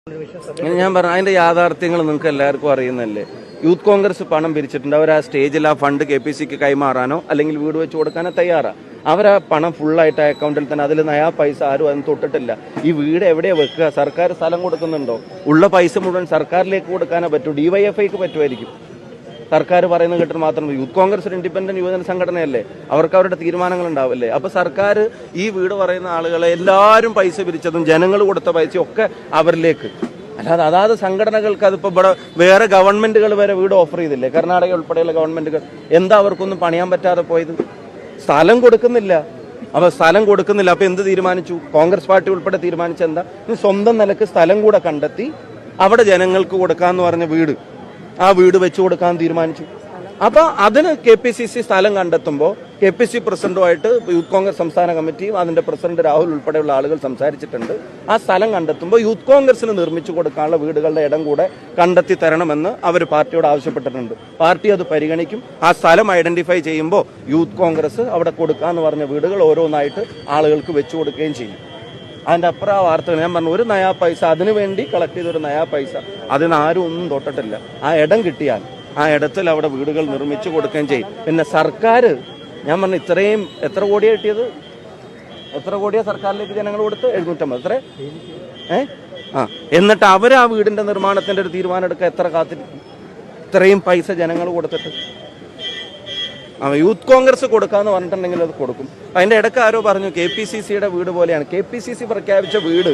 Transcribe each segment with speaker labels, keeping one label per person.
Speaker 1: ഞാൻ പറഞ്ഞു അതിന്റെ യാഥാർത്ഥ്യങ്ങൾ നിങ്ങൾക്ക് എല്ലാവർക്കും അറിയുന്നല്ലേ. യൂത്ത് കോൺഗ്രസ് പണം പിരിച്ചിട്ടുണ്ട്. അവർ ആ സ്റ്റേജിൽ ആ ഫണ്ട് KPCക്ക് കൈമാറാനോ അല്ലെങ്കിൽ വീട് വെച്ച് കൊടുക്കാനോ തയ്യാറാണ്. അവർ ആ പണം ഫുള്ളായിട്ട് ആ അക്കൗണ്ടിൽ തന്നെ, അതിൽ നയാ പൈസ ആരും അതിന് തൊട്ടിട്ടില്ല. ഈ വീട് എവിടെയാ വെക്കുക? സർക്കാർ സ്ഥലം കൊടുക്കുന്നുണ്ടോ? ഉള്ള പൈസ മുഴുവൻ സർക്കാരിലേക്ക് കൊടുക്കാനേ പറ്റൂ. DYFIക്ക് പറ്റുമായിരിക്കും. സർക്കാർ പറയുന്നത് കേട്ടിട്ട് മാത്രം. യൂത്ത് കോൺഗ്രസ് ഒരു ഇൻഡിപെൻഡന്റ് യുവജന സംഘടനയല്ലേ, അവർക്ക് അവരുടെ തീരുമാനങ്ങൾ ഉണ്ടാവില്ലേ. അപ്പൊ സർക്കാർ ഈ വീട് പറയുന്ന ആളുകളെ എല്ലാവരും പൈസ പിരിച്ചതും ജനങ്ങൾ കൊടുത്ത പൈസയും ഒക്കെ അവരിലേക്ക്, അല്ലാതെ അതാത് സംഘടനകൾക്ക്. അതിപ്പോ ഇവിടെ വേറെ ഗവൺമെന്റുകൾ വരെ വീട് ഓഫർ ചെയ്തില്ലേ, കർണാടക ഉൾപ്പെടെയുള്ള ഗവൺമെന്റുകൾ. എന്താ അവർക്കൊന്നും പണിയാൻ പറ്റാതെ പോയത്? സ്ഥലം കൊടുക്കുന്നില്ല. അപ്പൊ സ്ഥലം കൊടുക്കുന്നില്ല, അപ്പൊ എന്ത് തീരുമാനിച്ചു? കോൺഗ്രസ് പാർട്ടി ഉൾപ്പെടെ തീരുമാനിച്ചെന്താ, സ്വന്തം നിലക്ക് സ്ഥലം കൂടെ കണ്ടെത്തി അവിടെ ജനങ്ങൾക്ക് കൊടുക്കാന്ന് പറഞ്ഞ വീട്, ആ വീട് വെച്ചു കൊടുക്കാൻ തീരുമാനിച്ചു. അപ്പൊ അതിന് KPCC സ്ഥലം കണ്ടെത്തുമ്പോൾ KPCC പ്രസിഡന്റുമായിട്ട് യൂത്ത് കോൺഗ്രസ് സംസ്ഥാന കമ്മിറ്റിയും അതിന്റെ പ്രസിഡന്റ് രാഹുൽ ഉൾപ്പെടെയുള്ള ആളുകൾ സംസാരിച്ചിട്ടുണ്ട്. ആ സ്ഥലം കണ്ടെത്തുമ്പോൾ യൂത്ത് കോൺഗ്രസിന് നിർമ്മിച്ചു കൊടുക്കാനുള്ള വീടുകളുടെ ഇടം കൂടെ കണ്ടെത്തി തരണമെന്ന് അവർ പാർട്ടിയോട് ആവശ്യപ്പെട്ടിട്ടുണ്ട്. പാർട്ടി അത് പരിഗണിക്കും. ആ സ്ഥലം ഐഡന്റിഫൈ ചെയ്യുമ്പോൾ യൂത്ത് കോൺഗ്രസ് അവിടെ കൊടുക്കാന്ന് പറഞ്ഞ വീടുകൾ ഓരോന്നായിട്ട് ആളുകൾക്ക് വെച്ചു കൊടുക്കുകയും ചെയ്യും. അതിൻ്റെ അപ്പുറം ആ വാർത്തകൾ ഞാൻ പറഞ്ഞു, ഒരു നയാ പൈസ അതിനു വേണ്ടി കളക്ട് ചെയ്തൊരു നയാ പൈസ അതിന് ആരും ഒന്നും തൊട്ടിട്ടില്ല. ആ ഇടം കിട്ടിയാൽ ആ ഇടത്തിൽ അവിടെ വീടുകൾ നിർമ്മിച്ചു കൊടുക്കുകയും ചെയ്യും. പിന്നെ സർക്കാർ, ഞാൻ പറഞ്ഞു, ഇത്രയും എത്ര കോടിയാണ് കിട്ടിയത്? എത്ര കോടിയാണ് സർക്കാരിലേക്ക് ജനങ്ങൾ കൊടുത്ത്? 750. എത്ര? എന്നിട്ട് അവർ ആ വീടിന്റെ നിർമ്മാണത്തിന്റെ ഒരു തീരുമാനം എടുക്കുക എത്ര കാത്തിരിക്കും? ഇത്രയും പൈസ ജനങ്ങൾ കൊടുത്തിട്ട്. യൂത്ത് കോൺഗ്രസ് കൊടുക്കാന്ന് പറഞ്ഞിട്ടുണ്ടെങ്കിൽ അത് കൊടുക്കും. അതിന്റെ ഇടയ്ക്ക് ആരോ പറഞ്ഞു KPCCയുടെ വീട് പോലെയാണ്. KPCC പ്രഖ്യാപിച്ച വീട്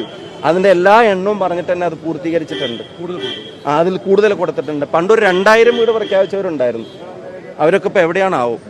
Speaker 1: അതിന്റെ എല്ലാ എണ്ണവും പറഞ്ഞിട്ട് തന്നെ അത് പൂർത്തീകരിച്ചിട്ടുണ്ട്. അതിൽ കൂടുതൽ കൊടുത്തിട്ടുണ്ട്. പണ്ടൊരു 2000 വീട് പ്രഖ്യാപിച്ചവരുണ്ടായിരുന്നു. അവരൊക്കെ ഇപ്പൊ എവിടെയാണാവും.